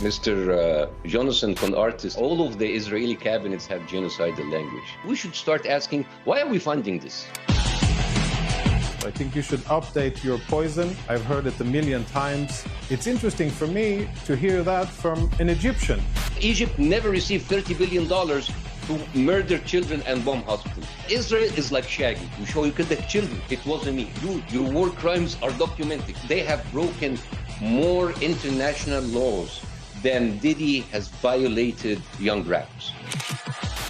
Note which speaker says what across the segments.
Speaker 1: Mr. Joonathán von Artist, all of the Israeli cabinets have genocidal language. We should start asking, why are we funding this?
Speaker 2: I think you should update your poison. I've heard it a million times. It's interesting for me to hear that from an Egyptian.
Speaker 1: Egypt never received $30 billion to murder children and bomb hospitals. Israel is like Shaggy. You show you killed the children. It wasn't me. Dude, your war crimes are documented. They have broken more international laws than Diddy has violated young rappers.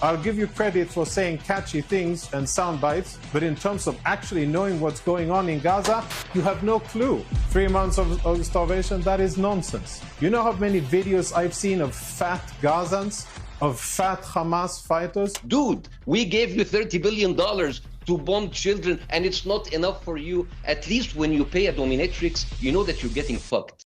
Speaker 2: I'll give you credit for saying catchy things and sound bites, but in terms of actually knowing what's going on in Gaza, you have no clue. 3 months of starvation, that is nonsense. You know how many videos I've seen of fat Gazans, of fat Hamas fighters?
Speaker 1: Dude, we gave you $30 billion to bomb children, and it's not enough for you. At least when you pay a dominatrix, you know that you're getting fucked.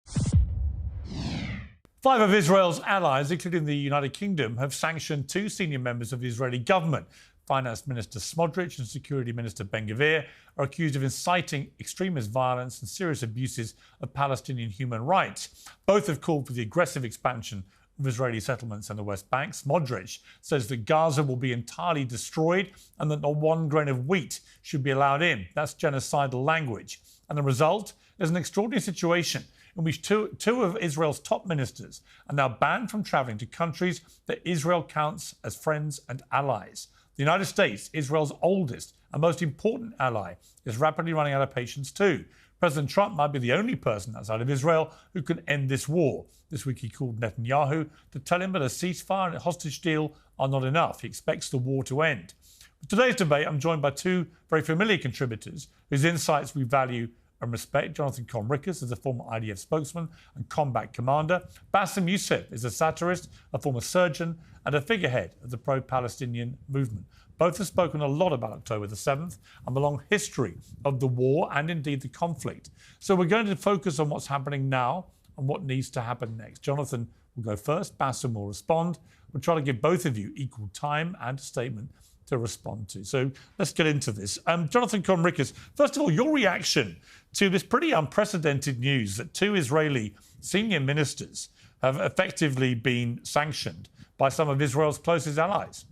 Speaker 3: 5 of Israel's allies, including the United Kingdom, have sanctioned 2 senior members of the Israeli government. Finance Minister Smotrich and Security Minister Ben-Gvir are accused of inciting extremist violence and serious abuses of Palestinian human rights. Both have called for the aggressive expansion of Israeli settlements in the West Bank. Smotrich says that Gaza will be entirely destroyed and that not one grain of wheat should be allowed in. That's genocidal language. And the result is an extraordinary situation in which two of Israel's top ministers are now banned from travelling to countries that Israel counts as friends and allies. The United States, Israel's oldest and most important ally, is rapidly running out of patience too. President Trump might be the only person outside of Israel who can end this war. This week he called Netanyahu to tell him that a ceasefire and a hostage deal are not enough. He expects the war to end. For today's debate, I'm joined by 2 very familiar contributors whose insights we value and respect. Jonathan Conricus is a former IDF spokesman and combat commander. Bاسm Youssef is a satirist, a former surgeon and a figurehead of the pro-Palestinian movement. Both have spoken a lot about October the 7th and the long history of the war and indeed the conflict. So we're going to focus on what's happening now and what needs to happen next. Jonathan will go first, Bاسm will respond. We'll try to give both of you equal time and a statement to respond to. So let's get into this. Jonathan Conricus, first of all, your reaction to this pretty unprecedented news that 2 Israeli senior ministers have effectively been sanctioned by some of Israel's closest allies.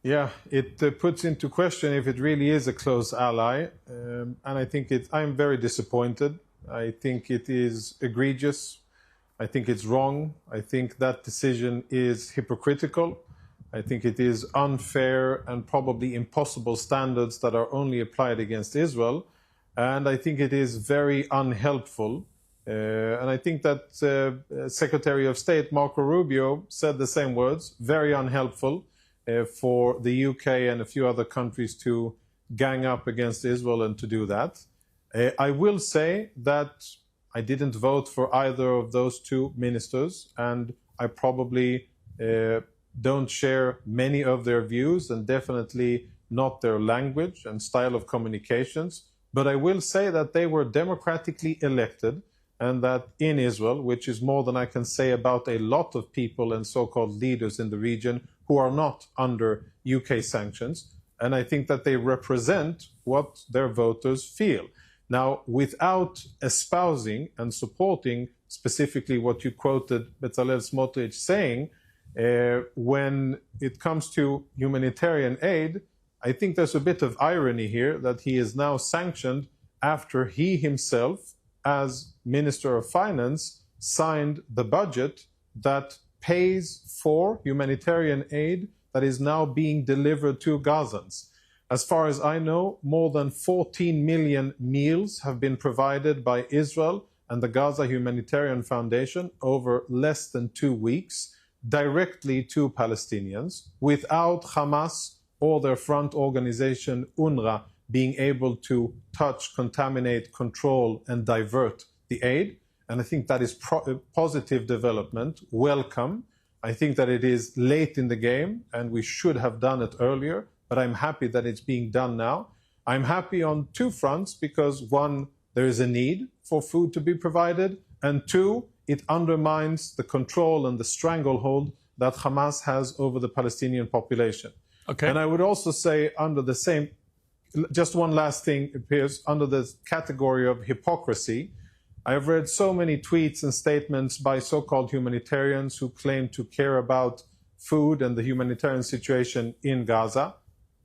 Speaker 2: Yeah, it puts into question if it really is a close ally. And I think I'm very disappointed. I think it is egregious. I think it's wrong. I think that decision is hypocritical. I think it is unfair and probably impossible standards that are only applied against Israel. And I think it is very unhelpful. And I think that Secretary of State Marco Rubio said the same words, very unhelpful for the UK and a few other countries to gang up against Israel and to do that. I will say that I didn't vote for either of those 2 ministers, and I probably don't share many of their views and definitely not their language and style of communications. But I will say that they were democratically elected and that in Israel, which is more than I can say about a lot of people and so-called leaders in the region who are not under UK sanctions, and I think that they represent what their voters feel. Now, without espousing and supporting specifically what you quoted Bezalel Smotrich saying, when it comes to humanitarian aid, I think there's a bit of irony here that he is now sanctioned after he himself, as Minister of Finance, signed the budget that pays for humanitarian aid that is now being delivered to Gazans. As far as I know, more than 14 million meals have been provided by Israel and the Gaza Humanitarian Foundation over less than 2 weeks directly to Palestinians without Hamas or their front organization UNRWA being able to touch, contaminate, control and divert the aid. And I think that is positive development, welcome. I think that it is late in the game and we should have done it earlier. But I'm happy that it's being done now. I'm happy on 2 fronts because 1, there is a need for food to be provided, and 2, it undermines the control and the stranglehold that Hamas has over the Palestinian population.
Speaker 3: Okay.
Speaker 2: And I would also say under the same, just one last thing appears, under the category of hypocrisy, I've read so many tweets and statements by so-called humanitarians who claim to care about food and the humanitarian situation in Gaza.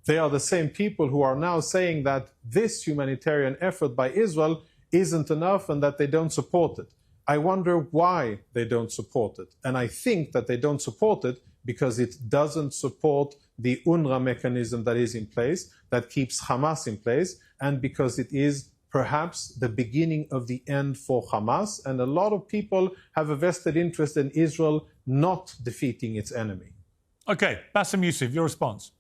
Speaker 2: They are the same people who are now saying that this humanitarian effort by Israel isn't enough and that they don't support it. I wonder why they don't support it. And I think that they don't support it because it doesn't support the UNRWA mechanism that is in place, that keeps Hamas in place, and because it is perhaps the beginning of the end for Hamas. And a lot of people have a vested interest in Israel not defeating its enemy.
Speaker 3: Okay, Bاسم Yusuf, your response.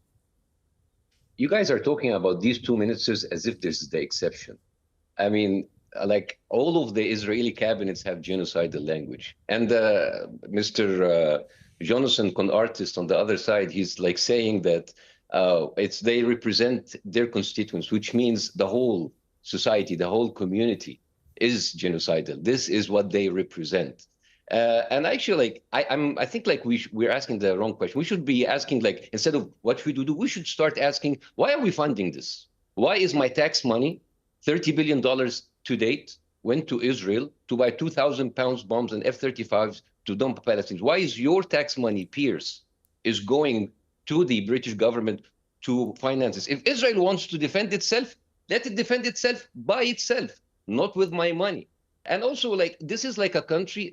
Speaker 1: You guys are talking about these 2 minutes as if this is the exception. I mean, like all of the Israeli cabinets have genocidal language. And Mr. Joonathán, con artist on the other side, he's like saying that they represent their constituents, which means the whole society, the whole community is genocidal. This is what they represent. And actually, like I think like we're asking the wrong question. We should be asking, like, instead of what we do, we should start asking, why are we funding this? Why is my tax money, $30 billion to date, went to Israel to buy 2,000 pounds bombs and F-35s to dump Palestinians? Why is your tax money, Beirs, is going to the British government to finance this? If Israel wants to defend itself, let it defend itself by itself, not with my money. And also, like, this is like a country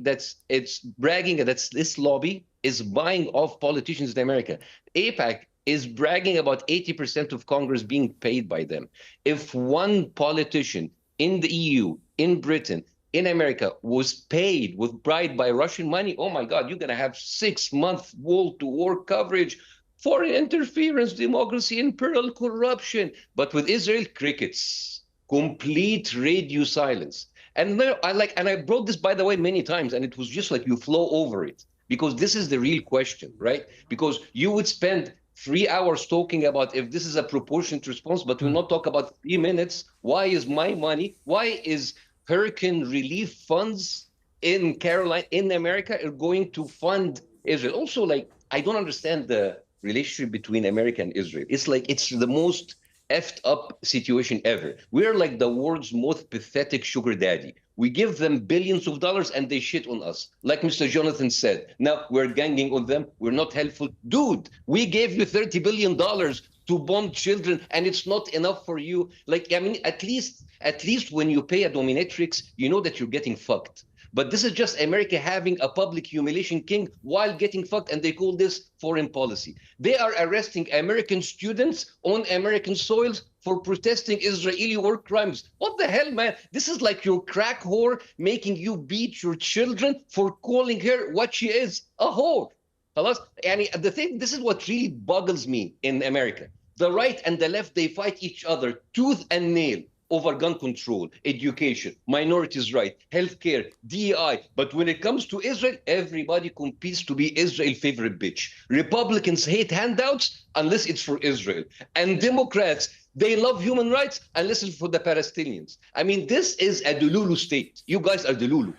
Speaker 1: it's bragging that this lobby is buying off politicians in America. AIPAC is bragging about 80% of Congress being paid by them. If one politician in the EU, in Britain, in America was paid with bribed by Russian money, oh my God, you're going to have 6-month wall-to-war coverage, foreign interference, democracy, imperial corruption. But with Israel, crickets, complete radio silence. And I brought this, by the way, many times, and it was just like you flow over it, because this is the real question, right? Because you would spend 3 hours talking about if this is a proportionate response, but we'll not talk about 3 minutes. Why is my money? Why is hurricane relief funds in America are going to fund Israel? Also, like, I don't understand the relationship between America and Israel. It's like it's the most effed up situation ever. We're like the world's most pathetic sugar daddy. We give them billions of dollars and they shit on us. Like Mr. Joonathán said, now we're ganging on them. We're not helpful. Dude, we gave you $30 billion to bomb children and it's not enough for you. Like, I mean, at least when you pay a dominatrix, you know that you're getting fucked. But this is just America having a public humiliation king while getting fucked, and they call this foreign policy. They are arresting American students on American soils for protesting Israeli war crimes. What the hell, man? This is like your crack whore making you beat your children for calling her what she is, a whore. And this is what really boggles me in America. The right and the left, they fight each other tooth and nail over gun control, education, minorities' rights, healthcare, DEI. But when it comes to Israel, everybody competes to be Israel's favorite bitch. Republicans hate handouts unless it's for Israel. And Democrats, they love human rights unless it's for the Palestinians. I mean, this is a Delulu state. You guys are Delulu.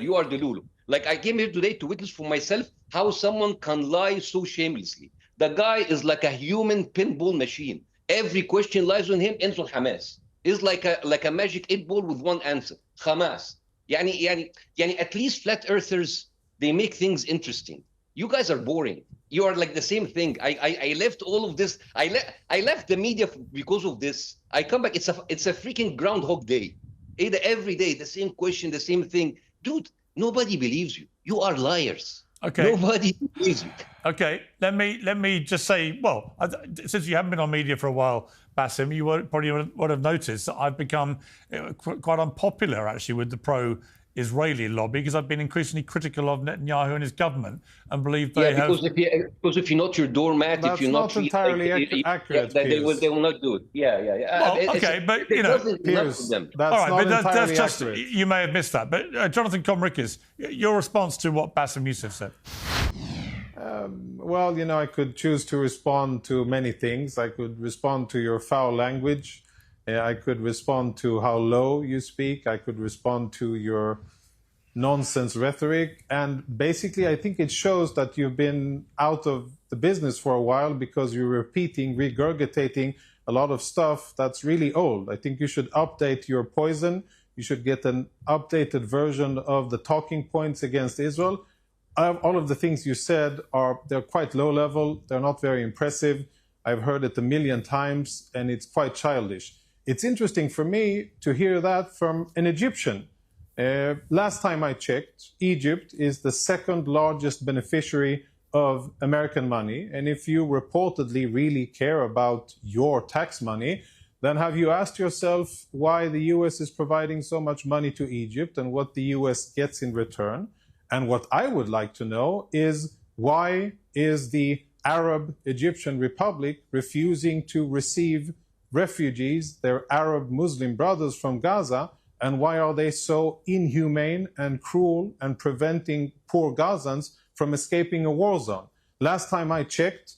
Speaker 1: You are Delulu. Like, I came here today to witness for myself how someone can lie so shamelessly. The guy is like a human pinball machine. Every question lies on him, ends on Hamas. Is like a magic 8-ball with one answer. Hamas. Yani, at least flat earthers, they make things interesting. You guys are boring. You are like the same thing. I left all of this. I left the media because of this. I come back. It's a freaking Groundhog Day. Every day, the same question, the same thing. Dude, nobody believes you. You are liars.
Speaker 3: Okay.
Speaker 1: Nobody believes you.
Speaker 3: Okay. Let me just say, well, since you haven't been on media for a while, Bاسم, you probably would have noticed that I've become quite unpopular, actually, with the pro-Israeli lobby, because I've been increasingly critical of Netanyahu and his government and believe they have...
Speaker 1: Because if you're not your doormat,
Speaker 2: that's
Speaker 1: if you're not
Speaker 2: entirely accurate,
Speaker 1: they will not do it. Yeah.
Speaker 3: Well, okay, but, you know...
Speaker 2: That's
Speaker 3: all right,
Speaker 2: not
Speaker 3: but that's just...
Speaker 2: accurate.
Speaker 3: You may have missed that. But, Joonathán Conriquez, your response to what Bاسm Yusuf said?
Speaker 2: Well, you know, I could choose to respond to many things. I could respond to your foul language. I could respond to how low you speak. I could respond to your nonsense rhetoric. And basically, I think it shows that you've been out of the business for a while because you're repeating, regurgitating a lot of stuff that's really old. I think you should update your poison. You should get an updated version of the talking points against Israel. All of the things you said they're quite low level. They're not very impressive. I've heard it a million times, and it's quite childish. It's interesting for me to hear that from an Egyptian. Last time I checked, Egypt is the second largest beneficiary of American money. And if you reportedly really care about your tax money, then have you asked yourself why the US is providing so much money to Egypt and what the US gets in return? And what I would like to know is, why is the Arab Egyptian Republic refusing to receive refugees, their Arab Muslim brothers from Gaza, and why are they so inhumane and cruel and preventing poor Gazans from escaping a war zone? Last time I checked,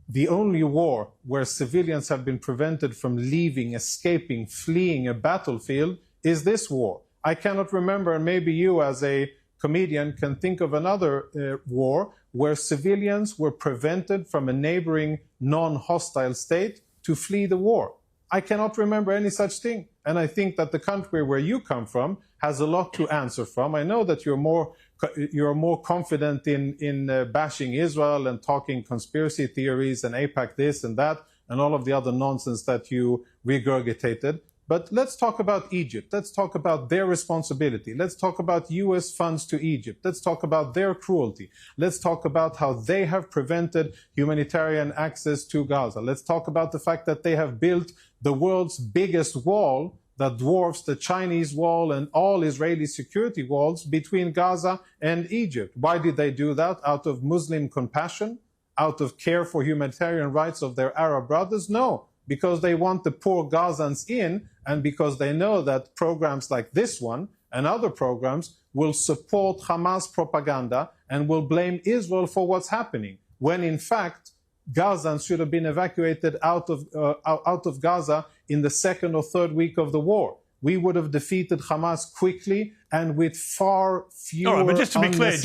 Speaker 2: the only war where civilians have been prevented from leaving, escaping, fleeing a battlefield is this war. I cannot remember, and maybe you as a comedian can think of another war where civilians were prevented from a neighboring non-hostile state to flee the war. I cannot remember any such thing. And I think that the country where you come from has a lot to answer from. I know that you're more confident in bashing Israel and talking conspiracy theories and AIPAC this and that and all of the other nonsense that you regurgitated. But let's talk about Egypt. Let's talk about their responsibility. Let's talk about US funds to Egypt. Let's talk about their cruelty. Let's talk about how they have prevented humanitarian access to Gaza. Let's talk about the fact that they have built the world's biggest wall that dwarfs the Chinese wall and all Israeli security walls between Gaza and Egypt. Why did they do that? Out of Muslim compassion? Out of care for humanitarian rights of their Arab brothers? No. Because they want the poor Gazans in, and because they know that programs like this one and other programs will support Hamas propaganda and will blame Israel for what's happening, when in fact Gazans should have been evacuated out of Gaza in the second or third week of the war. We would have defeated Hamas quickly and with far fewer.
Speaker 3: All right, but just to be clear,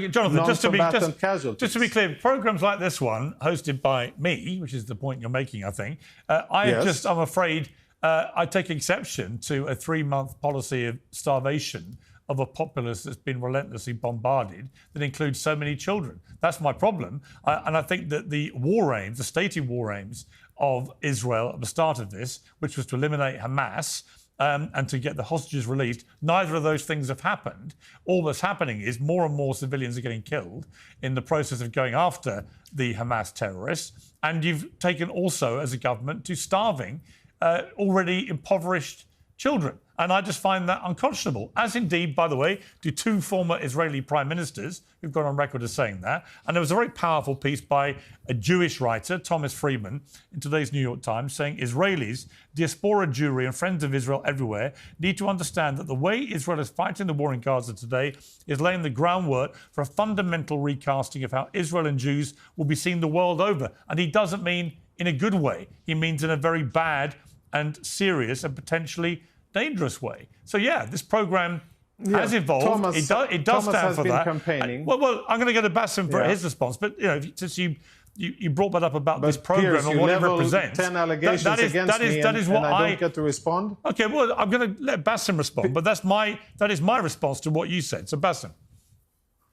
Speaker 3: Jonathan,
Speaker 2: casualties.
Speaker 3: Just to be clear, programs like this one, hosted by me, which is the point you're making, I think, I'm afraid, I take exception to a 3-month policy of starvation of a populace that's been relentlessly bombarded that includes so many children. That's my problem. And I think that the war aims, the stated war aims of Israel at the start of this, which was to eliminate Hamas, and to get the hostages released, neither of those things have happened. All that's happening is more and more civilians are getting killed in the process of going after the Hamas terrorists. And you've taken also, as a government, to starving already impoverished children. And I just find that unconscionable, as indeed, by the way, do 2 former Israeli prime ministers who've gone on record as saying that. And there was a very powerful piece by a Jewish writer, Thomas Friedman, in today's New York Times, saying Israelis, diaspora Jewry and friends of Israel everywhere need to understand that the way Israel is fighting the war in Gaza today is laying the groundwork for a fundamental recasting of how Israel and Jews will be seen the world over. And he doesn't mean in a good way. He means in a very bad and serious and potentially dangerous way. So, yeah, this programme has evolved. It does stand for that.
Speaker 2: Campaigning.
Speaker 3: Well, I'm going to go to Bاسm for his response. But, you know, since you brought that up about this programme and what it represents.
Speaker 2: 10 allegations against me and I don't get to respond?
Speaker 3: OK, well, I'm going to let Bاسm respond. But that is my response to what you said. So, Bاسm.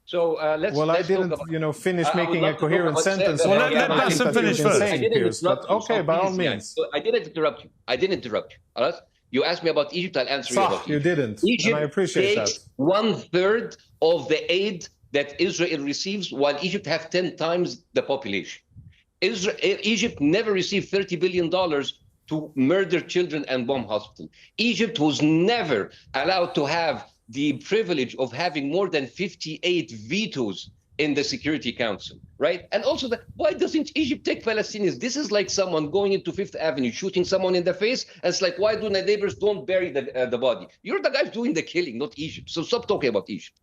Speaker 1: So
Speaker 2: I didn't, finish making a coherent sentence.
Speaker 3: Well, let Bاسm finish first.
Speaker 2: But okay, by all means.
Speaker 1: I didn't interrupt you. All right? You asked me about Egypt, I'll answer you about Egypt.
Speaker 2: You didn't,
Speaker 1: Egypt
Speaker 2: and I appreciate
Speaker 1: takes
Speaker 2: that.
Speaker 1: 1/3 of the aid that Israel receives, while Egypt have 10 times the population. Egypt never received $30 billion to murder children and bomb hospitals. Egypt was never allowed to have the privilege of having more than 58 vetoes in the Security Council, right? And also, why doesn't Egypt take Palestinians? This is like someone going into Fifth Avenue, shooting someone in the face, and it's like, why do the neighbors don't bury the body? You're the guys doing the killing, not Egypt. So stop talking about Egypt.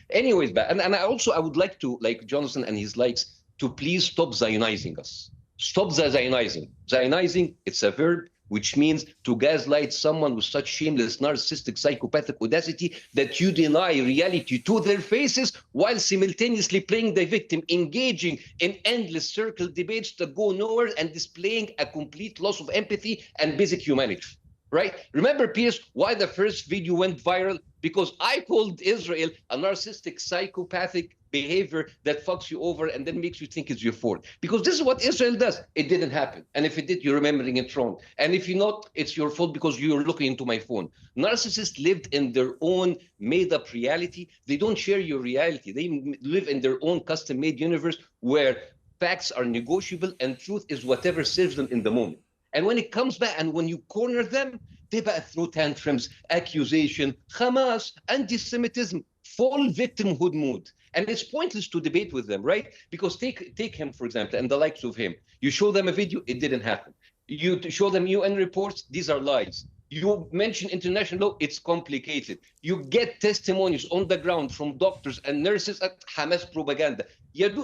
Speaker 1: Anyways, and I would like to, like Joonathán and his likes, to please stop Zionizing us. Stop the Zionizing. Zionizing, it's a verb, which means to gaslight someone with such shameless, narcissistic, psychopathic audacity that you deny reality to their faces while simultaneously playing the victim, engaging in endless circle debates that go nowhere and displaying a complete loss of empathy and basic humanity. right? Remember, Pierce, why the first video went viral? Because I called Israel a narcissistic, psychopathic behavior that fucks you over and then makes you think it's your fault. Because this is what Israel does. It didn't happen. And if it did, you're remembering it wrong. And if you're not, it's your fault because you're looking into my phone. Narcissists lived in their own made-up reality. They don't share your reality. They live in their own custom-made universe where facts are negotiable and truth is whatever serves them in the moment. And when it comes back and when you corner them, they throw tantrums, accusation, Hamas, anti-Semitism, full victimhood mood. And it's pointless to debate with them, right? Because take him, for example, and the likes of him. You show them a video, it didn't happen. You show them UN reports, these are lies. You mention international law, it's complicated. You get testimonies on the ground from doctors and nurses at Hamas propaganda.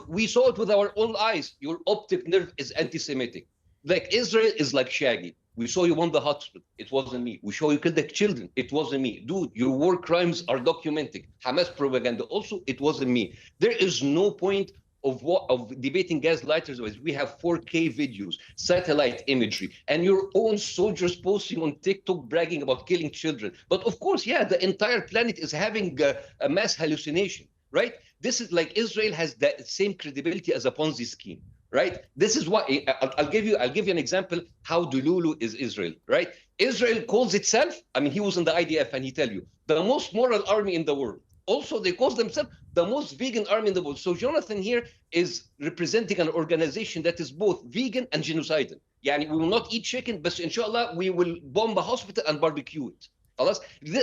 Speaker 1: We saw it with our own eyes. Your optic nerve is anti-Semitic. Like Israel is like Shaggy. We saw you won the hospital. It wasn't me. We saw you killed the children. It wasn't me. Dude, your war crimes are documented. Hamas propaganda. Also, it wasn't me. There is no point of debating gaslighters. We have 4K videos, satellite imagery, and your own soldiers posting on TikTok bragging about killing children. But of course, yeah, the entire planet is having a mass hallucination, right? This is like Israel has the same credibility as a Ponzi scheme. Right? This is why I'll give you an example how Delulu is Israel, right? Israel calls itself, I mean, he was in the IDF and he tell you, the most moral army in the world. Also, they call themselves the most vegan army in the world. So Joonathán here is representing an organization that is both vegan and genocidal. Yani we will not eat chicken, but inshallah, we will bomb a hospital and barbecue it.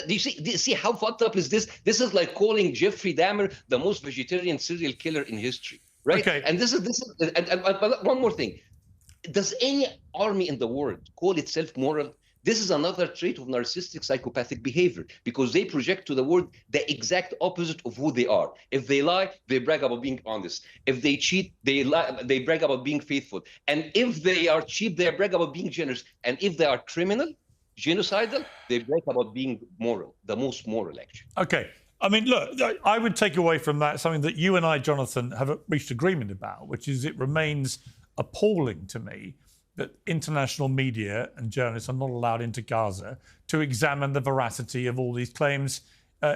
Speaker 1: Do you see how fucked up is this? This is like calling Jeffrey Dahmer the most vegetarian serial killer in history. Right. Okay. And this is but one more thing. Does any army in the world call itself moral? This is another trait of narcissistic psychopathic behavior because they project to the world the exact opposite of who they are. If they lie, they brag about being honest. If they cheat, they brag about being faithful. And if they are cheap, they brag about being generous. And if they are criminal, genocidal, they brag about being moral, the most moral actually.
Speaker 3: Okay. I mean, look, I would take away from that something that you and I, Joonathán, have reached agreement about, which is it remains appalling to me that international media and journalists are not allowed into Gaza to examine the veracity of all these claims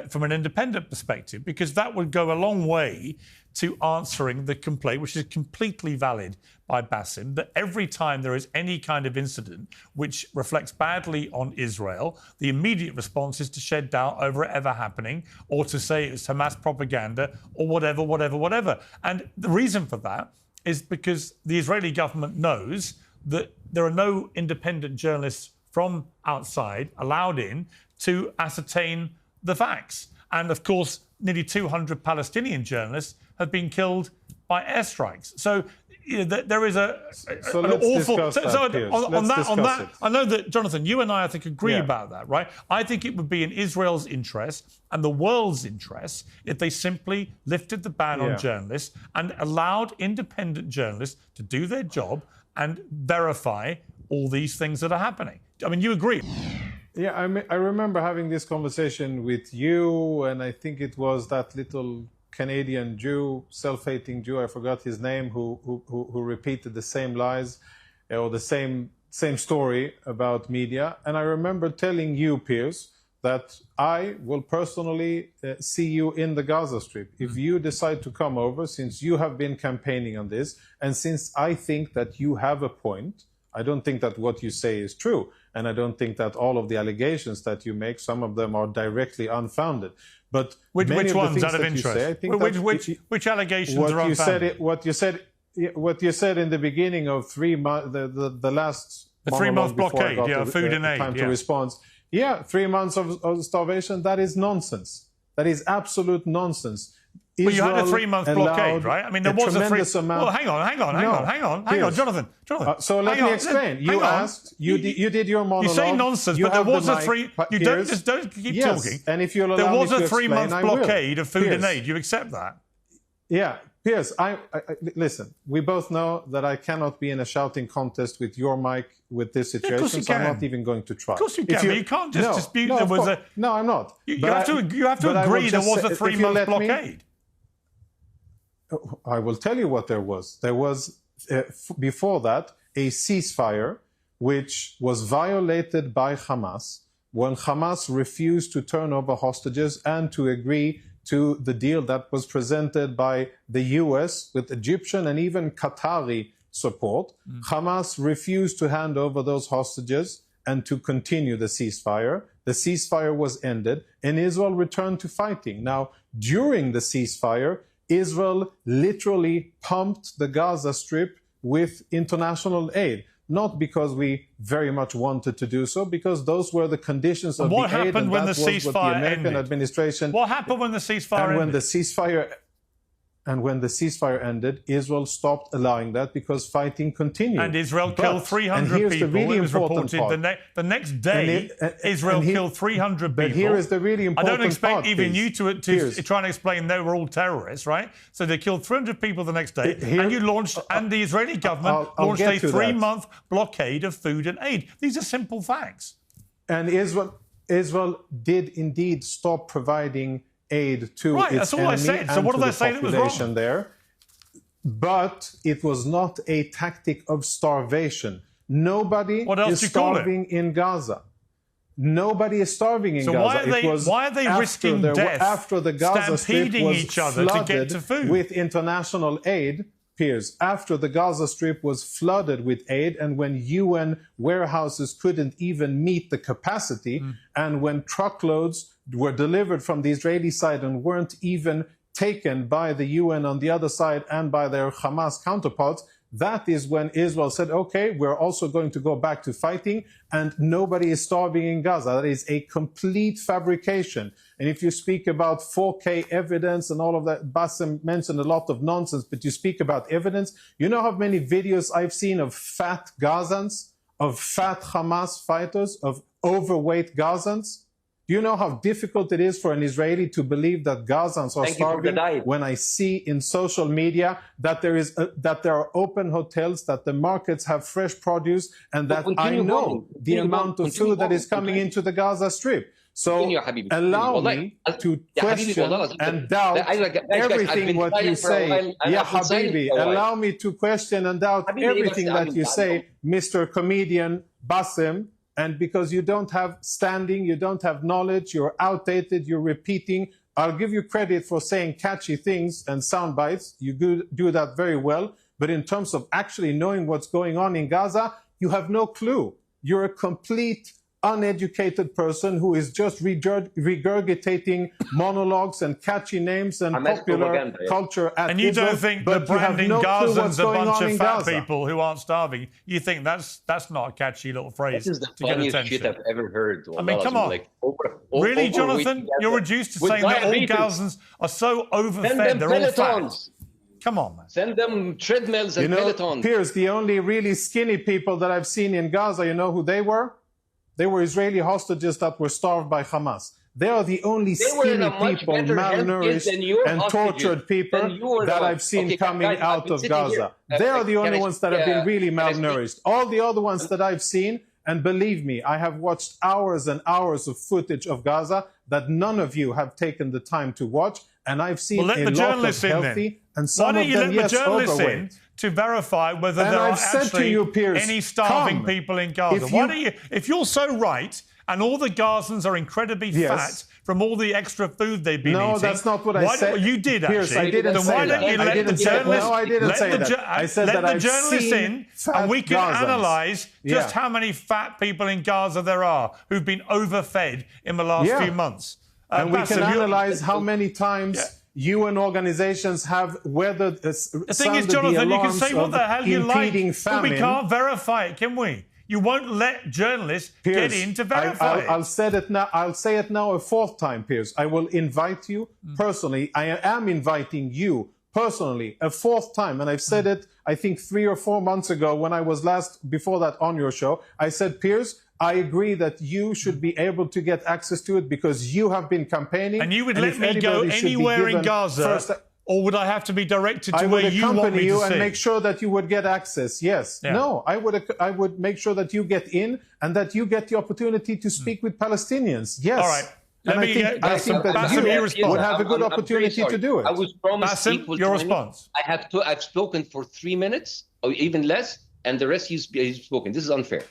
Speaker 3: from an independent perspective, because that would go a long way to answering the complaint, which is completely valid by Baasim, that every time there is any kind of incident which reflects badly on Israel, the immediate response is to shed doubt over it ever happening or to say it's Hamas propaganda or whatever. And the reason for that is because the Israeli government knows that there are no independent journalists from outside allowed in to ascertain the facts. And of course, nearly 200 Palestinian journalists have been killed by airstrikes. So there is an awful. On that, I know that Joonathán, you and I think agree about that, right? I think it would be in Israel's interest and the world's interest if they simply lifted the ban on journalists and allowed independent journalists to do their job and verify all these things that are happening. I mean, you agree?
Speaker 2: Yeah, I remember having this conversation with you, and I think it was that little Canadian Jew, self-hating Jew, I forgot his name, who repeated the same lies or the same story about media. And I remember telling you, Piers, that I will personally see you in the Gaza Strip. If you decide to come over, since you have been campaigning on this, and since I think that you have a point, I don't think that what you say is true. And I don't think that all of the allegations that you make, some of them are directly unfounded. But
Speaker 3: which ones, out of interest? Which allegations are unfounded?
Speaker 2: What you said in the beginning of 3 months, the last...
Speaker 3: The 3 month blockade, food and aid.
Speaker 2: Time to respond. 3 months of starvation, that is nonsense. That is absolute nonsense.
Speaker 3: But you had a 3 month blockade, right? I mean, there was a tremendous amount. Well, hang on, Joonathán.
Speaker 2: So let me explain. You asked, you did your monologue.
Speaker 3: You say nonsense, but there was a You don't keep talking.
Speaker 2: And if you'll
Speaker 3: allow
Speaker 2: me to explain,
Speaker 3: there was a 3 month blockade of food and aid. You accept that?
Speaker 2: Yeah, Piers, listen, we both know that I cannot be in a shouting contest with your mic with this situation, so I'm not even going to try.
Speaker 3: Of course you can, but you can't just dispute there was a...
Speaker 2: No, I'm not.
Speaker 3: You have to agree there was a 3 month blockade.
Speaker 2: I will tell you what there was. There was, before that, a ceasefire which was violated by Hamas when Hamas refused to turn over hostages and to agree to the deal that was presented by the US with Egyptian and even Qatari support. Hamas refused to hand over those hostages and to continue the ceasefire. The ceasefire was ended and Israel returned to fighting. Now, during the ceasefire, Israel literally pumped the Gaza Strip with international aid. Not because we very much wanted to do so, because those were the conditions of the aid.
Speaker 3: What happened when the ceasefire ended?
Speaker 2: Administration.
Speaker 3: What happened when the ceasefire ended?
Speaker 2: And when the ceasefire ended, Israel stopped allowing that because fighting continued.
Speaker 3: And Israel killed 300 people.
Speaker 2: Really,
Speaker 3: it was reported the next day, Israel killed 300 people.
Speaker 2: But here is the really important part.
Speaker 3: I don't expect even you to try and explain they were all terrorists, right? So they killed 300 people the next day, and you launched, and the Israeli government launched a 3-month blockade of food and aid. These are simple facts.
Speaker 2: And Israel did indeed stop providing aid to its enemy and to the population there. But it was not a tactic of starvation. Nobody is starving in Gaza. Nobody is starving in Gaza.
Speaker 3: Why are they risking death
Speaker 2: after the Gaza Strip was
Speaker 3: each other to get to food?
Speaker 2: With international aid, Piers, after the Gaza Strip was flooded with aid and when UN warehouses couldn't even meet the capacity and when truckloads were delivered from the Israeli side and weren't even taken by the UN on the other side and by their Hamas counterparts, that is when Israel said, okay, we're also going to go back to fighting and nobody is starving in Gaza. That is a complete fabrication. And if you speak about 4K evidence and all of that, Bاسم mentioned a lot of nonsense, but you speak about evidence. You know how many videos I've seen of fat Gazans, of fat Hamas fighters, of overweight Gazans? Do you know how difficult it is for an Israeli to believe that Gazans are starving when I see in social media that there are open hotels, that the markets have fresh produce, and that I know the amount of food that is coming into the Gaza Strip? So allow me to question and doubt everything what you say. Ya Habibi, allow me to question and doubt everything that you say, Mr. Comedian Bاسم. And because you don't have standing, you don't have knowledge, you're outdated, you're repeating. I'll give you credit for saying catchy things and sound bites. You do that very well. But in terms of actually knowing what's going on in Gaza, you have no clue. You're a complete uneducated person who is just regurgitating monologues and catchy names and popular culture at
Speaker 3: And you
Speaker 2: Israel,
Speaker 3: don't think that branding Gazans a bunch of fat people who aren't starving, you think that's not a catchy little phrase
Speaker 1: This is the
Speaker 3: to get
Speaker 1: funniest
Speaker 3: attention?
Speaker 1: shit I've ever heard.
Speaker 3: I mean, come on. Really, Jonathan? You're reduced to saying that all Gazans are so overfed, they're all fat. Come on, man.
Speaker 1: Send them treadmills and pelotons.
Speaker 2: Piers, the only really skinny people that I've seen in Gaza, you know who they were? They were Israeli hostages that were starved by Hamas. They are the only skinny people, malnourished and tortured people that I've seen coming out of Gaza. They are the only ones that have been really malnourished. All the other ones that I've seen, and believe me, I have watched hours and hours of footage of Gaza that none of you have taken the time to watch, and I've seen a lot of healthy and some of them, yes, overweight.
Speaker 3: To verify whether there are actually any starving people in Gaza. Why don't you, if you're so right, and all the Gazans are incredibly fat from all the extra food they've been eating.
Speaker 2: No, that's not what I said.
Speaker 3: You did,
Speaker 2: Piers,
Speaker 3: actually.
Speaker 2: I didn't
Speaker 3: then
Speaker 2: say
Speaker 3: why
Speaker 2: that.
Speaker 3: don't you let the journalists...
Speaker 2: No, I didn't say that. I said that I've
Speaker 3: journalists
Speaker 2: seen
Speaker 3: in, and we can analyse just how many fat people in Gaza there are who've been overfed in the last few months.
Speaker 2: And we can analyse how many times... UN organizations have weathered
Speaker 3: the thing is, Jonathan, you can say what the hell you like, but we can't verify it, can we? You won't let journalists get in to verify it.
Speaker 2: I'll say it now. I'll say it now a fourth time, Piers. I will invite you personally. I am inviting you personally a fourth time, and I've said it, I think 3 or 4 months ago when I was before that on your show. I said, Piers, I agree that you should be able to get access to it because you have been campaigning.
Speaker 3: And you would let me go anywhere in Gaza, or would I have to be directed to where you want me to see?
Speaker 2: I would accompany you and make sure that you would get access, yes. Yeah. No, I would make sure that you get in and that you get the opportunity to speak with Palestinians, yes.
Speaker 3: All right.
Speaker 2: I think that you would have a good opportunity to do it.
Speaker 1: I was promised
Speaker 3: Bاسm, your response.
Speaker 1: I've spoken for 3 minutes, or even less, and the rest you've spoken. This is unfair.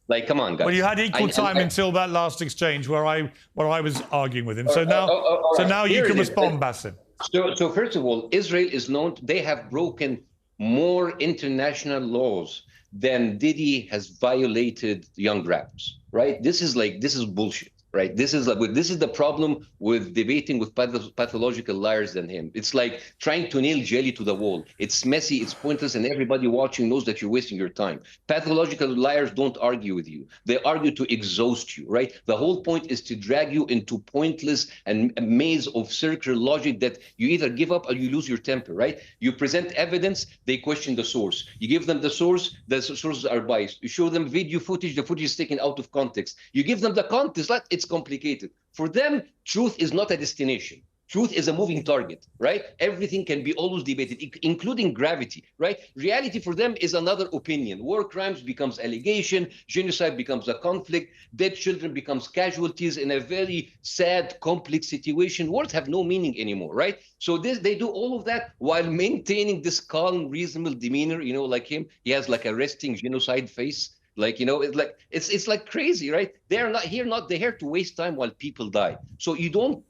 Speaker 1: Like, come on, guys.
Speaker 3: Well, you had equal time until that last exchange where I was arguing with him. So now you can respond, Baasim.
Speaker 1: So first of all, Israel is known, they have broken more international laws than Diddy has violated young rappers, right? This is bullshit, right? This is the problem with debating with pathological liars than him. It's like trying to nail jelly to the wall. It's messy, it's pointless, and everybody watching knows that you're wasting your time. Pathological liars don't argue with you. They argue to exhaust you, right? The whole point is to drag you into pointless and a maze of circular logic that you either give up or you lose your temper, right? You present evidence, they question the source. You give them the source, the sources are biased. You show them video footage, the footage is taken out of context. You give them the context, it's complicated. For them, truth is not a destination. Truth is a moving target, right? Everything can be always debated, including gravity, right? Reality for them is another opinion. War crimes becomes allegation, genocide becomes a conflict, dead children becomes casualties in a very sad, complex situation. Words have no meaning anymore, right? So they do all of that while maintaining this calm, reasonable demeanor, you know, like him. He has like a resting genocide face. Like, you know, it's like crazy, right? They're here to waste time while people die. So you don't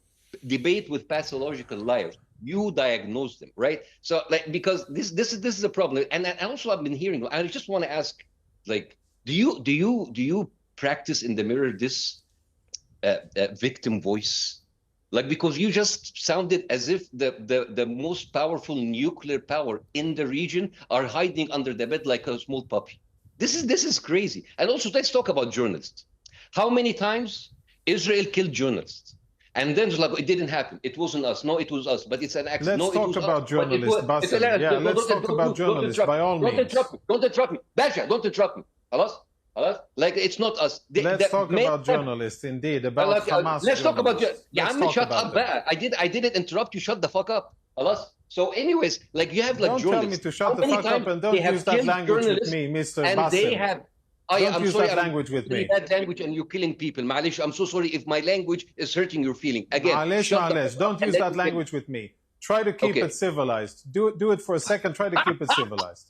Speaker 1: debate with pathological liars. You diagnose them, right? So like, because this is a problem. And also I've been hearing, I just want to ask, like, do you practice in the mirror this victim voice? Like, because you just sounded as if the most powerful nuclear power in the region are hiding under the bed like a small puppy. This is crazy. And also, let's talk about journalists. How many times Israel killed journalists? And then it's like, it didn't happen. It wasn't us. No, it was us. But it's an accident.
Speaker 2: Let's talk about journalists, Baasim. Yeah, let's talk about journalists, by all means.
Speaker 1: Don't interrupt me. Basha, don't interrupt me. Halas? Like, it's not us.
Speaker 2: Let's talk about journalists, indeed. About Hamas.
Speaker 1: Let's talk about journalists. Yeah, shut up. I didn't interrupt you. Shut the fuck up. Halas? So anyways, like, you have like
Speaker 2: don't
Speaker 1: journalists.
Speaker 2: Don't tell me to shut the fuck up and don't use that language with me, Mr. Baasim. Don't use that language with me.
Speaker 1: That language and you're killing people. Malish, I'm so sorry if my language is hurting your feeling. Again,
Speaker 2: Malish, don't use that language with me. Try to keep it civilized. Do it for a second. Try to keep it civilized.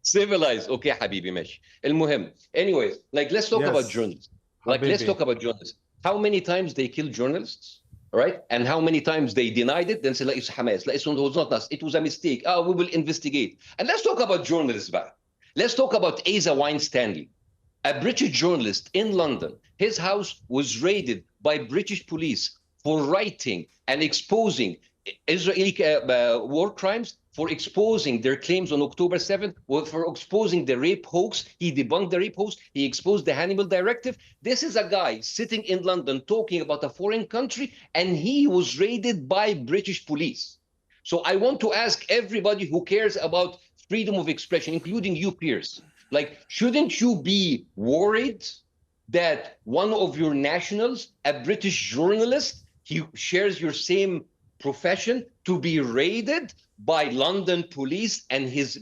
Speaker 1: Civilized. Okay, Habibi, mesh. المهم. Anyways, like, let's talk about journalists. Like, let's talk about journalists. How many times they kill journalists? Right? And how many times they denied it, then say, like, it's Hamas, like, it was not us, it was a mistake. We will investigate. And let's talk about journalists back. Let's talk about Asa Winstanley, a British journalist in London. His house was raided by British police for writing and exposing Israeli war crimes, for exposing their claims on October 7th, for exposing the rape hoax. He debunked the rape hoax. He exposed the Hannibal Directive. This is a guy sitting in London talking about a foreign country, and he was raided by British police. So I want to ask everybody who cares about freedom of expression, including you, Piers, like, shouldn't you be worried that one of your nationals, a British journalist, he shares your same profession, to be raided by London police and his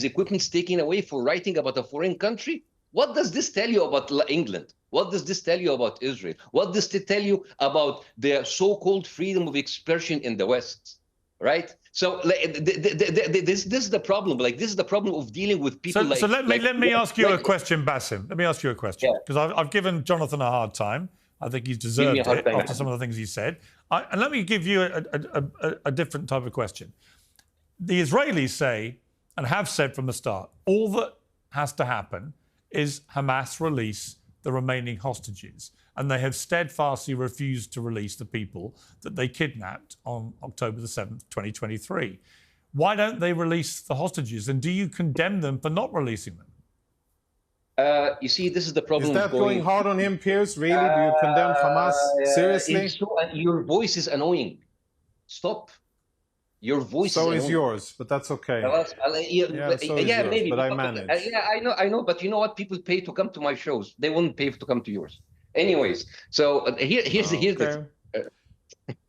Speaker 1: equipment taken away for writing about a foreign country? What does this tell you about England? What does this tell you about Israel? What does it tell you about the so-called freedom of expression in the West? Right? So this is the problem. Like, this is the problem of dealing with people.
Speaker 3: So let me ask you a question, Baasim. Let me ask you a question, because I've given Joonathán a hard time. I think he's deserved it after some of the things he said. And let me give you a different type of question. The Israelis say, and have said from the start, all that has to happen is Hamas release the remaining hostages. And they have steadfastly refused to release the people that they kidnapped on October the 7th, 2023. Why don't they release the hostages? And do you condemn them for not releasing them?
Speaker 1: You see, this is the problem.
Speaker 2: Is that going hard on him, Piers? Really? Do you condemn Hamas? Seriously?
Speaker 1: Your voice is annoying. Stop. Your voice
Speaker 2: so
Speaker 1: is
Speaker 2: yours, but that's okay.
Speaker 1: Maybe.
Speaker 2: But I manage.
Speaker 1: I know. But you know what? People pay to come to my shows. They won't pay to come to yours. Anyways, so here's the.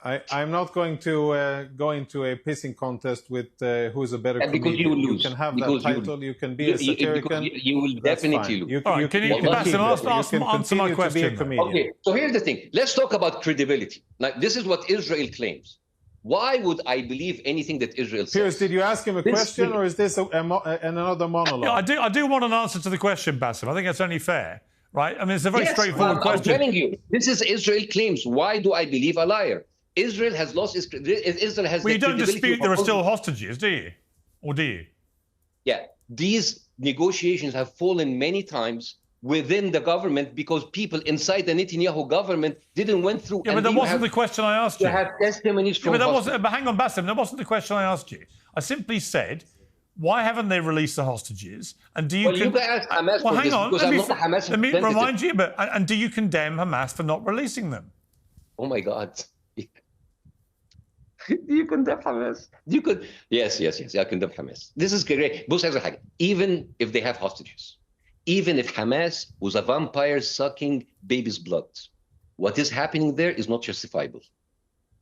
Speaker 2: I'm not going to go into a pissing contest with who's a better comedian.
Speaker 1: Because you will lose.
Speaker 2: You can have that title. You can be a satirican.
Speaker 1: You will definitely lose.
Speaker 3: Can you answer my question?
Speaker 1: Okay, so here's the thing. Let's talk about credibility. Like, this is what Israel claims. Why would I believe anything that Israel says?
Speaker 2: Piers, did you ask him a question, or is this another monologue?
Speaker 3: Yeah, I do want an answer to the question, Bassem. I think that's only fair, right? I mean, it's a very straightforward question.
Speaker 1: I'm telling you, this is Israel claims. Why do I believe a liar? Israel has lost its... Israel has...
Speaker 3: Well, you don't dispute there are still hostages, do you? Or do you?
Speaker 1: Yeah. These negotiations have fallen many times within the government because people inside the Netanyahu government didn't went through...
Speaker 3: Yeah, but that wasn't the question I asked you.
Speaker 1: You have testimonies from...
Speaker 3: Yeah, but hang on, Bassem, that wasn't the question I asked you. I simply said, why haven't they released the hostages? And do you...
Speaker 1: Well, you can ask Hamas
Speaker 3: well,
Speaker 1: for
Speaker 3: hang
Speaker 1: this
Speaker 3: on,
Speaker 1: because I'm not a Hamas
Speaker 3: let me
Speaker 1: representative.
Speaker 3: remind you, and do you condemn Hamas for not releasing them?
Speaker 1: Oh, my God. You condemn Hamas. You could... Yes, I condemn Hamas. This is great. Even if they have hostages, even if Hamas was a vampire sucking baby's blood, what is happening there is not justifiable.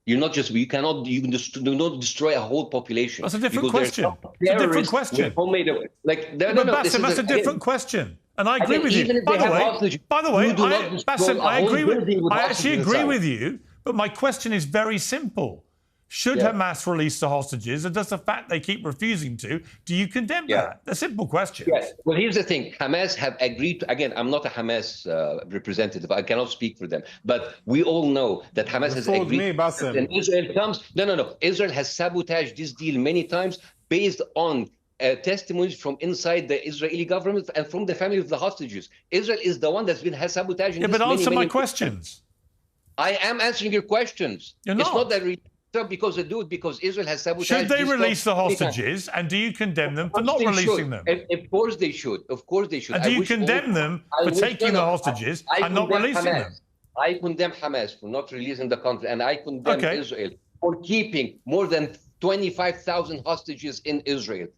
Speaker 1: You cannot destroy a whole population.
Speaker 3: That's a different question. It's a different question. Bassem, that's a different question. And I agree with you. By the way, Bassem, I actually agree with you, but my question is very simple. Should Hamas release the hostages, and does the fact they keep refusing to, do you condemn that? A simple question.
Speaker 1: Yes. Well, here's the thing. Hamas have agreed to, again, I'm not a Hamas representative. I cannot speak for them. But we all know that Hamas has agreed. And Israel comes. No. Israel has sabotaged this deal many times based on testimonies from inside the Israeli government and from the family of the hostages. Israel is the one that's been sabotaging this.
Speaker 3: But answer my questions.
Speaker 1: I am answering your questions.
Speaker 3: You're not.
Speaker 1: It's not that because Israel has sabotaged.
Speaker 3: Should they release the hostages, and do you condemn them for not releasing them?
Speaker 1: Of course they should. Of course they should.
Speaker 3: And do you condemn them for taking the hostages and not releasing them?
Speaker 1: I condemn Hamas for not releasing the country, and I condemn Israel for keeping more than 25,000 hostages in Israel.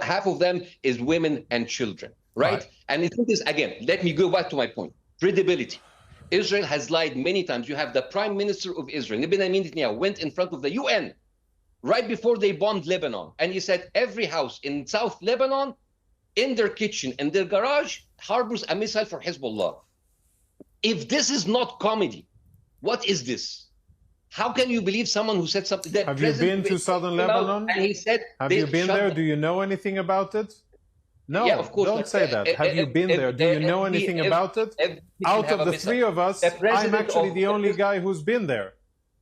Speaker 1: Half of them is women and children, right? And it is, again, let me go back to my point. Credibility. Israel has lied many times. You have the Prime Minister of Israel, Benjamin Netanyahu, went in front of the UN right before they bombed Lebanon. And he said every house in South Lebanon, in their kitchen, in their garage, harbors a missile for Hezbollah. If this is not comedy, what is this? How can you believe someone who said something?
Speaker 2: Have you been to southern Lebanon?
Speaker 1: And he said,
Speaker 2: have you been there? Do you know anything about it? No,
Speaker 1: yeah, of course.
Speaker 2: Don't say that. Have you been there? Do you know anything about it? Out of the three of us, I'm actually the only guy who's been there.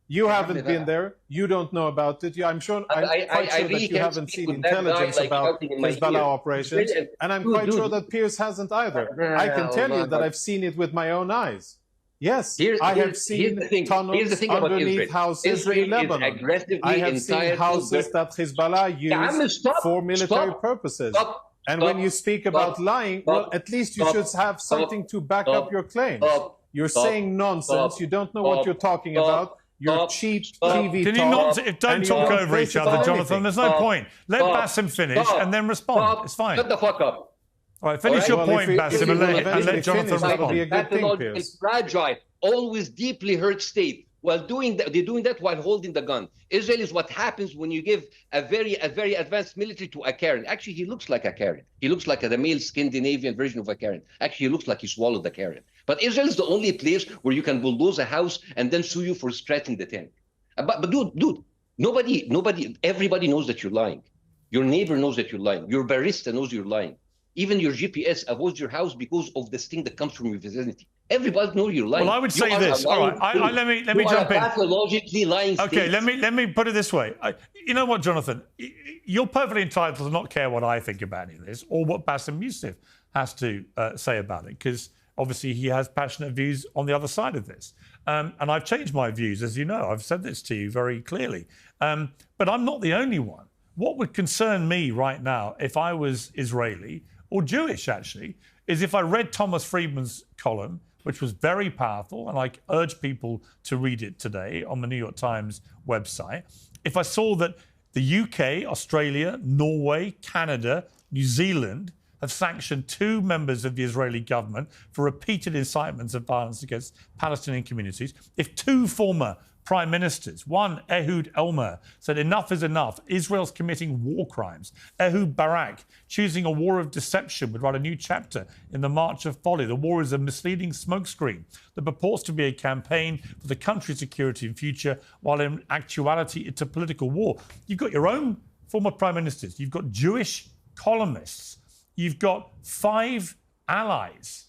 Speaker 2: You haven't been there. You don't know about it. I'm quite sure that you haven't seen intelligence about Hezbollah operations. And I'm quite sure that Piers hasn't either. I can tell you that I've seen it with my own eyes. Yes, I have seen tunnels underneath houses in Lebanon. I have seen houses that Hezbollah used for military purposes. And when you speak about lying, well, at least you should have something to back up your claims. You're saying nonsense. You don't know what you're talking about. You're cheap TV
Speaker 3: talk. Can you not? Don't talk over each other, Jonathan. There's no point. Let Bassem finish and then respond. It's fine.
Speaker 1: Shut the fuck up.
Speaker 3: All right, finish your point, Bassem, and let Jonathan respond.
Speaker 1: It's fragile, always deeply hurt state. While doing that, they're doing that while holding the gun. Israel is what happens when you give a very advanced military to a Karen. Actually, he looks like a Karen. He looks like the male Scandinavian version of a Karen. Actually, he looks like he swallowed the Karen. But Israel is the only place where you can bulldoze a house and then sue you for scratching the tent. But dude, everybody knows that you're lying. Your neighbor knows that you're lying. Your barista knows you're lying. Even your GPS avoids your house because of this thing that comes from your vicinity. Everybody knows you're lying.
Speaker 3: Well, I would say this. All right, let me jump in.
Speaker 1: Pathologically lying.
Speaker 3: Okay, let me put it this way. You know what, Jonathan? You're perfectly entitled to not care what I think about any of this or what Bassem Youssef has to say about it, because obviously he has passionate views on the other side of this. And I've changed my views, as you know. I've said this to you very clearly. But I'm not the only one. What would concern me right now, if I was Israeli or Jewish, actually, is if I read Thomas Friedman's column, which was very powerful, and I urge people to read it today on the New York Times website. If I saw that the UK, Australia, Norway, Canada, New Zealand have sanctioned 2 members of the Israeli government for repeated incitements of violence against Palestinian communities, if 2 former prime ministers. One, Ehud Olmert, said enough is enough. Israel's committing war crimes. Ehud Barak, choosing a war of deception, would write a new chapter in the March of Folly. The war is a misleading smokescreen that purports to be a campaign for the country's security and future, while in actuality it's a political war. You've got your own former prime ministers. You've got Jewish columnists. You've got 5 allies.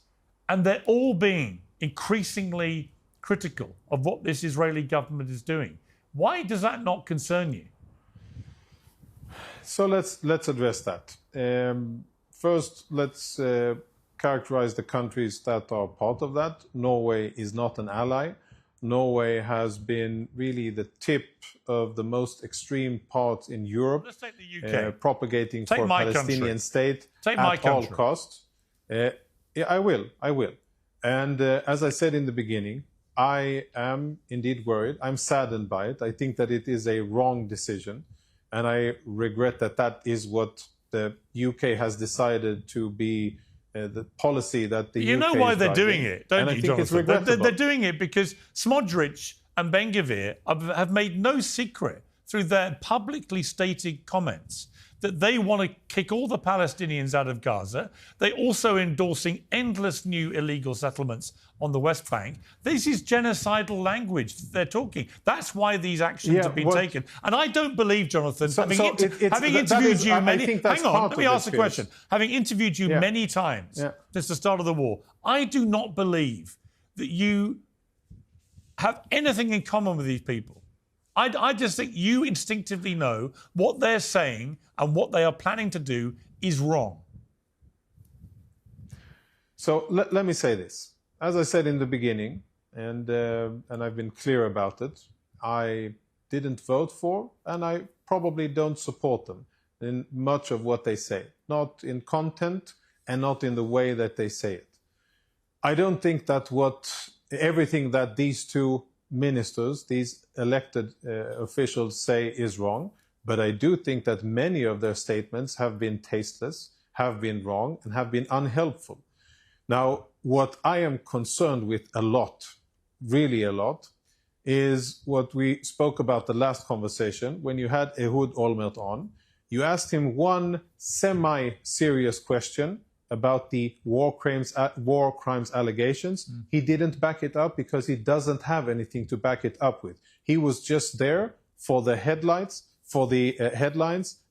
Speaker 3: And they're all being increasingly critical of what this Israeli government is doing. Why does that not concern you?
Speaker 2: So let's address that. First, let's characterize the countries that are part of that. Norway is not an ally. Norway has been really the tip of the most extreme part in Europe.
Speaker 3: Let's take the UK.
Speaker 2: Propagating for a Palestinian state at all costs. Yeah, I will. And as I said in the beginning, I am indeed worried. I'm saddened by it. I think that it is a wrong decision. And I regret that that is what the UK has decided to be the policy that the UK is driving.
Speaker 3: You know why they're doing it, don't you,
Speaker 2: I think it's
Speaker 3: Jonathan?
Speaker 2: regrettable.
Speaker 3: They're doing it because Smodrich and Ben-Gvir have made no secret through their publicly stated comments that they want to kick all the Palestinians out of Gaza. They're also endorsing endless new illegal settlements on the West Bank. This is genocidal language that they're talking. That's why these actions have been taken. And I don't believe, Jonathan, having interviewed you many... Hang on, let me ask a question. Having interviewed you many times since the start of the war, I do not believe that you have anything in common with these people. I just think you instinctively know what they're saying and what they are planning to do is wrong.
Speaker 2: So let me say this. As I said in the beginning, and I've been clear about it, I didn't vote for, and I probably don't support them in much of what they say, not in content and not in the way that they say it. I don't think that everything that these two ministers, these elected officials say is wrong, but I do think that many of their statements have been tasteless, have been wrong, and have been unhelpful. Now, what I am concerned with a lot, really a lot, is what we spoke about the last conversation when you had Ehud Olmert on. You asked him one semi-serious question about the war crimes allegations. He didn't back it up because he doesn't have anything to back it up with. He was just there for the headlines,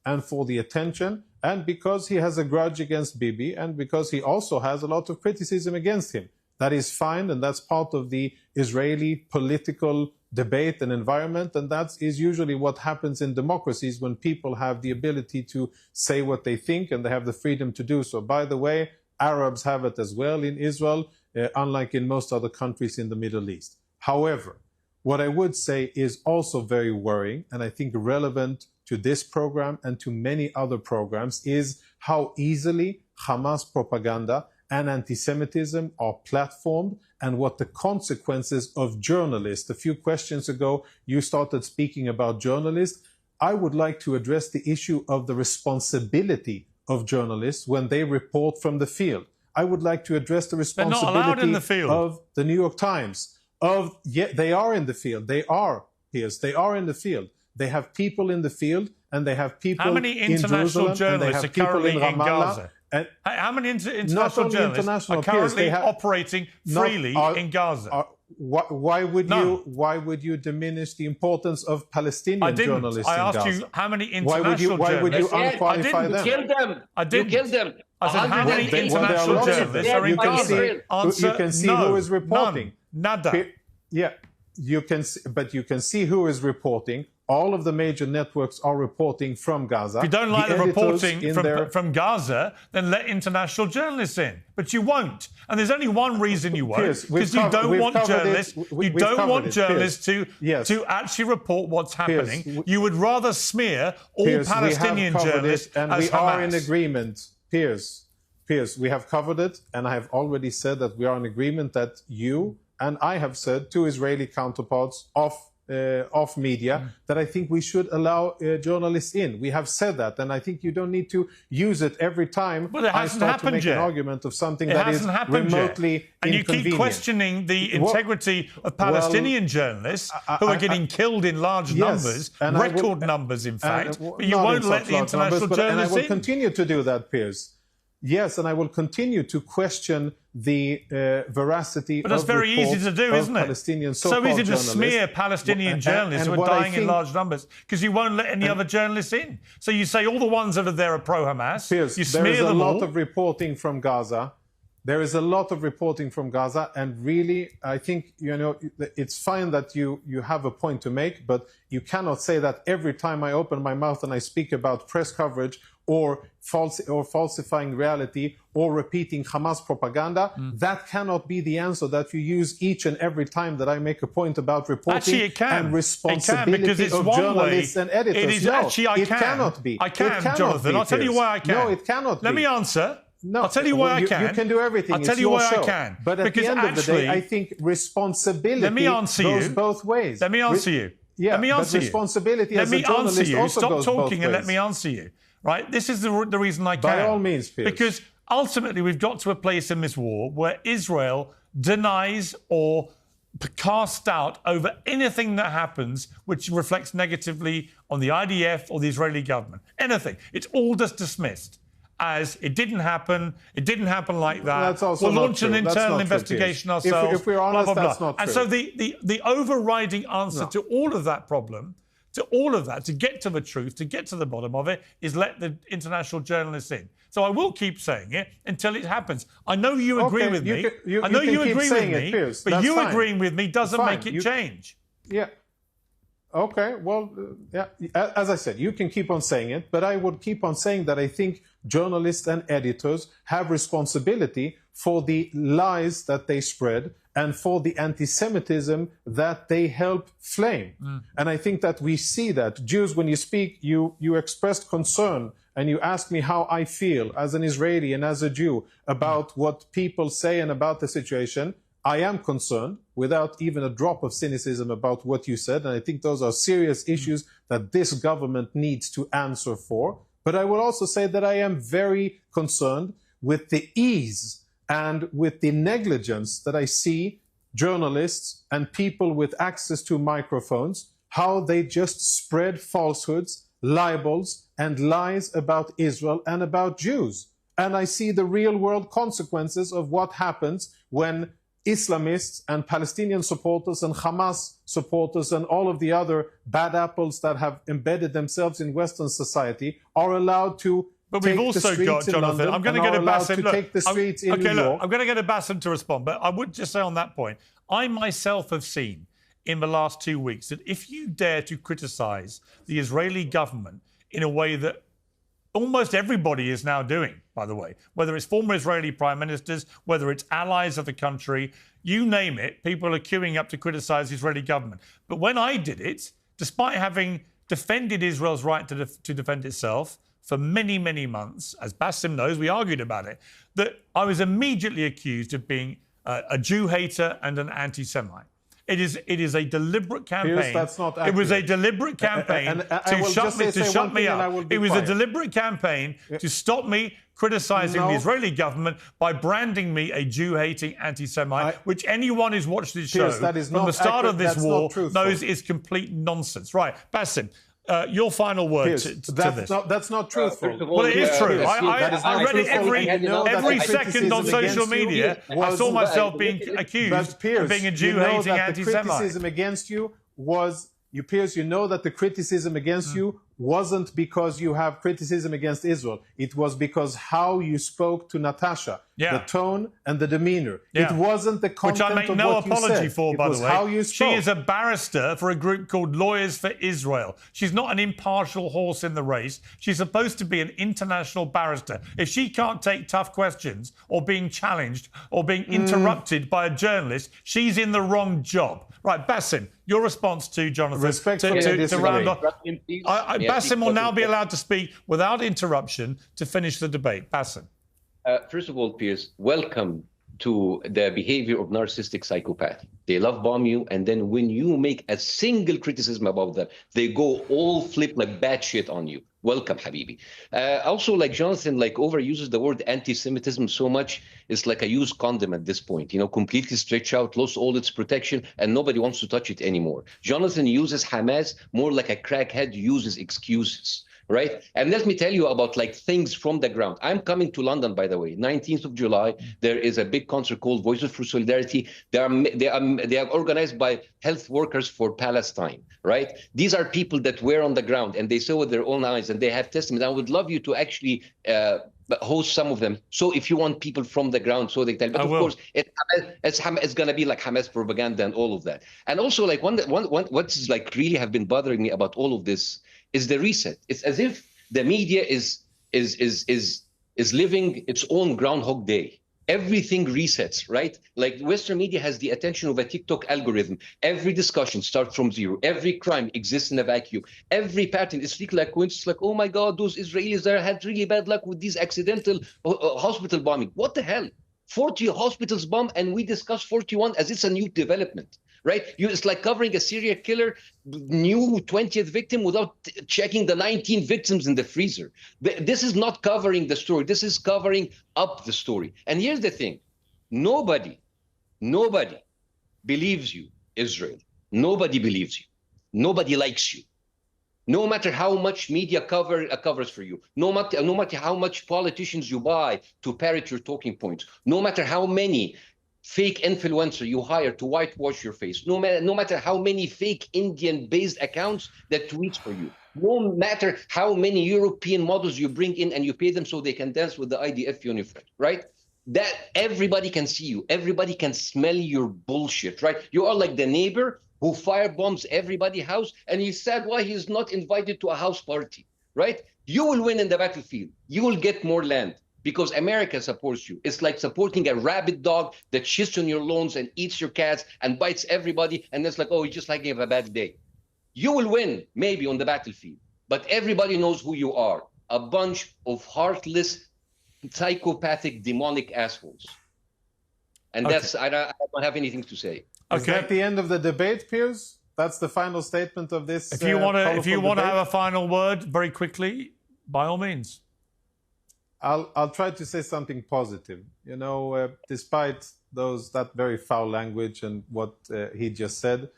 Speaker 2: and for the attention, and because he has a grudge against Bibi, and because he also has a lot of criticism against him. That is fine, and that's part of the Israeli political debate and environment, and that is usually what happens in democracies when people have the ability to say what they think and they have the freedom to do so. By the way, Arabs have it as well in Israel, unlike in most other countries in the Middle East. However, what I would say is also very worrying, and I think relevant to this program and to many other programs, is how easily Hamas propaganda and anti-Semitism are platformed, and what the consequences of journalists. A few questions ago, you started speaking about journalists. I would like to address the issue of the responsibility of journalists when they report from the field. I would like to address the responsibility of the New York Times. They are in the field. They are, Piers. They are in the field. They have people in the field, and they have people in Jerusalem.
Speaker 3: How many international journalists are currently in Gaza? How many international journalists are currently operating freely in Gaza?
Speaker 2: Why would you diminish the importance of Palestinian journalists in Gaza?
Speaker 3: I asked you how many international journalists.
Speaker 2: Why would you unqualify them?
Speaker 1: You killed them.
Speaker 3: You killed them. I said how many international journalists are in Gaza?
Speaker 2: You can see who is reporting.
Speaker 3: Nada.
Speaker 2: Yeah, you can see who is reporting. All of the major networks are reporting from Gaza.
Speaker 3: If you don't like the reporting from Gaza, then let international journalists in. But you won't. And there's only one reason you won't. Because you don't want journalists. You don't want journalists to actually report what's happening. You would rather smear all Palestinian journalists
Speaker 2: and
Speaker 3: as
Speaker 2: we
Speaker 3: Hamas.
Speaker 2: are in agreement. Piers, we have covered it, and I have already said that we are in agreement that you and I have said to Israeli counterparts of of media that I think we should allow journalists in. We have said that, and I think you don't need to use it every time I start to make an argument of something that is remotely
Speaker 3: and you
Speaker 2: inconvenient.
Speaker 3: keep questioning the integrity of Palestinian journalists who are getting killed in large numbers, record numbers, in fact, but you won't let the international journalists in.
Speaker 2: And I will continue to do that, Piers. Yes, and I will continue to question the veracity of
Speaker 3: But that's very easy to do, isn't it?
Speaker 2: Palestinian
Speaker 3: so easy to smear Palestinian journalists who are dying in large numbers because you won't let any other journalists in. So you say all the ones that are there are pro-Hamas.
Speaker 2: Piers,
Speaker 3: you smear
Speaker 2: there is a
Speaker 3: them all.
Speaker 2: lot of reporting from Gaza. There is a lot of reporting from Gaza, and really, I think, it's fine that you have a point to make, but you cannot say that every time I open my mouth and I speak about press coverage or falsifying reality or repeating Hamas propaganda, that cannot be the answer that you use each and every time that I make a point about reporting.
Speaker 3: Actually, it can.
Speaker 2: And responsibility
Speaker 3: because it's
Speaker 2: of
Speaker 3: one
Speaker 2: journalists
Speaker 3: way.
Speaker 2: and editors.
Speaker 3: It is
Speaker 2: no,
Speaker 3: actually, I
Speaker 2: it
Speaker 3: can.
Speaker 2: Cannot be.
Speaker 3: I can,
Speaker 2: it cannot
Speaker 3: Jonathan.
Speaker 2: be,
Speaker 3: I'll tell you why I can.
Speaker 2: No, it cannot
Speaker 3: Let
Speaker 2: be.
Speaker 3: me answer.
Speaker 2: No,
Speaker 3: I'll tell you why I can.
Speaker 2: You can do everything.
Speaker 3: I'll tell you why I can.
Speaker 2: But at the end of the day, I think responsibility goes both ways.
Speaker 3: Let me answer you.
Speaker 2: Yeah,
Speaker 3: let me answer
Speaker 2: but responsibility as a journalist also
Speaker 3: Stop
Speaker 2: goes
Speaker 3: talking
Speaker 2: both
Speaker 3: and
Speaker 2: ways.
Speaker 3: let me answer you. Right? This is the reason I can.
Speaker 2: By all means, Piers.
Speaker 3: Because ultimately we've got to a place in this war where Israel denies or cast out over anything that happens which reflects negatively on the IDF or the Israeli government. Anything. It's all just dismissed as it didn't happen like that.
Speaker 2: That's also
Speaker 3: we'll launch an
Speaker 2: That's
Speaker 3: internal
Speaker 2: not
Speaker 3: investigation
Speaker 2: true,
Speaker 3: ourselves.
Speaker 2: If we're honest,
Speaker 3: blah, blah, blah.
Speaker 2: that's not true.
Speaker 3: And so the overriding answer to all of that problem, to all of that, to get to the truth, to get to the bottom of it, is let the international journalists in. So I will keep saying it until it happens. I know you agree with me. I know you agree with me, but you agreeing with me doesn't make it change.
Speaker 2: Yeah. Okay, well, yeah. As I said, you can keep on saying it, but I would keep on saying that I think journalists and editors have responsibility for the lies that they spread and for the anti-Semitism that they help flame. And I think that we see that. Jews, when you speak, you expressed concern and you asked me how I feel as an Israeli and as a Jew about what people say and about the situation. I am concerned, without even a drop of cynicism, about what you said. And I think those are serious issues that this government needs to answer for. But I will also say that I am very concerned with the ease and with the negligence that I see journalists and people with access to microphones, how they just spread falsehoods, libels, and lies about Israel and about Jews. And I see the real world consequences of what happens when Islamists and Palestinian supporters and Hamas supporters and all of the other bad apples that have embedded themselves in Western society are allowed to
Speaker 3: But we've also got, Jonathan, I'm going to get a Bاسm. I'm going to get a Bاسm to respond, but I would just say on that point, I myself have seen in the last 2 weeks that if you dare to criticise the Israeli government in a way that almost everybody is now doing, by the way, whether it's former Israeli prime ministers, whether it's allies of the country, you name it, people are queuing up to criticise the Israeli government. But when I did it, despite having defended Israel's right to defend itself for many, many months, as Bاسm knows, we argued about it, that I was immediately accused of being a Jew hater and an anti-Semite. It is a deliberate campaign.
Speaker 2: Piers, that's not accurate.
Speaker 3: It was a deliberate campaign to shut me up. It was a deliberate campaign to stop me criticising the Israeli government by branding me a Jew-hating anti-Semite, which anyone who's watched this show from the start of this war knows is complete nonsense. Right, Bاسm, your final word to this.
Speaker 2: That's not truthful.
Speaker 3: Well, it is true. I read it every second on social media. I saw myself being accused of being a Jew-hating anti-Semite.
Speaker 2: The criticism against you was, Piers, you know that the criticism against you wasn't because you have criticism against Israel. It was because how you spoke to Natasha, the tone and the demeanor. It wasn't the content of what you said.
Speaker 3: Which I make no apology for, by the way.
Speaker 2: How you spoke.
Speaker 3: She is a barrister for a group called Lawyers for Israel. She's not an impartial horse in the race. She's supposed to be an international barrister. If she can't take tough questions or being challenged or being interrupted by a journalist, she's in the wrong job. Right, Bاسm, your response to Jonathan to round off. Bاسm will now be allowed to speak without interruption to finish the debate. Bاسm.
Speaker 1: First of all, Piers, welcome to the behavior of narcissistic psychopath. They love bomb you, and then when you make a single criticism about them, they go all flip like bad shit on you. Welcome, Habibi. Also, like Jonathan, like overuses the word anti-Semitism so much, it's like a used condom at this point. You know, completely stretched out, lost all its protection, and nobody wants to touch it anymore. Jonathan uses Hamas more like a crackhead uses excuses. Right. And let me tell you about like things from the ground. I'm coming to London, by the way, 19th of July. There is a big concert called Voices for Solidarity. They are organized by health workers for Palestine. Right. These are people that were on the ground and they saw with their own eyes and they have testimony. I would love you to actually host some of them. So if you want people from the ground, so they tell. But of course, it's going to be like Hamas propaganda and all of that. And also like what's like really have been bothering me about all of this is the reset. It's as if the media is living its own Groundhog Day. Everything resets, right? Like Western media has the attention of a TikTok algorithm. Every discussion starts from zero. Every crime exists in a vacuum. Every pattern is like coincidence. Like, oh my God, those Israelis there had really bad luck with these accidental hospital bombing. What the hell? 40 hospitals bombed, and we discuss 41 as it's a new development. Right? It's like covering a serial killer, new 20th victim without checking the 19 victims in the freezer. This is not covering the story. This is covering up the story. And here's the thing. Nobody believes you, Israel. Nobody believes you. Nobody likes you. No matter how much media covers for you, no matter how much politicians you buy to parrot your talking points, no matter how many fake influencer you hire to whitewash your face, no matter how many fake Indian-based accounts that tweets for you, no matter how many European models you bring in and you pay them so they can dance with the IDF uniform, right? That everybody can see you, everybody can smell your bullshit, right? You are like the neighbor who firebombs everybody's house and he's sad why he's not invited to a house party, right? You will win in the battlefield. You will get more land. Because America supports you. It's like supporting a rabid dog that shits on your lawns and eats your cats and bites everybody. And it's like, oh, you just like have a bad day. You will win, maybe, on the battlefield. But everybody knows who you are. A bunch of heartless, psychopathic, demonic assholes. And that's, I don't have anything to say.
Speaker 2: Okay. Is that the end of the debate, Piers? That's the final statement of this.
Speaker 3: If you want to have a final word very quickly, by all means.
Speaker 2: I'll try to say something positive. You know, despite that very foul language and what he just said,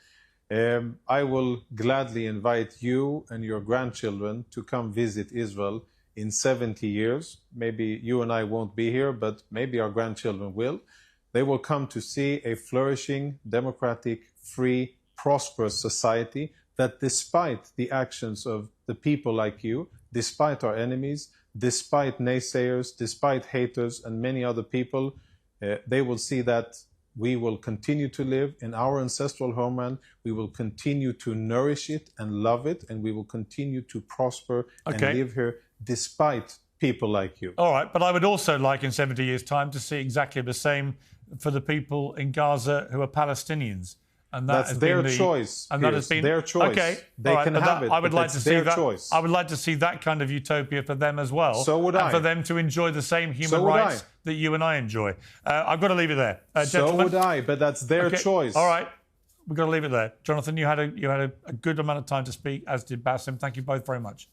Speaker 2: I will gladly invite you and your grandchildren to come visit Israel in 70 years. Maybe you and I won't be here, but maybe our grandchildren will. They will come to see a flourishing, democratic, free, prosperous society that despite the actions of the people like you, despite our enemies, despite naysayers, despite haters and many other people, they will see that we will continue to live in our ancestral homeland. We will continue to nourish it and love it, and we will continue to prosper and live here despite people like you.
Speaker 3: All right, but I would also like in 70 years' time to see exactly the same for the people in Gaza who are Palestinians. And
Speaker 2: that's their choice.
Speaker 3: And that has been
Speaker 2: their choice.
Speaker 3: Okay,
Speaker 2: they can have it.
Speaker 3: I would like to see that.
Speaker 2: Choice.
Speaker 3: I would like to see that kind of utopia for them as well.
Speaker 2: So would I.
Speaker 3: And for them to enjoy the same human rights that you and I enjoy. I've got to leave it there.
Speaker 2: So would I, but that's their choice.
Speaker 3: All right, we've got to leave it there. Jonathan, you had a good amount of time to speak, as did Basim. Thank you both very much.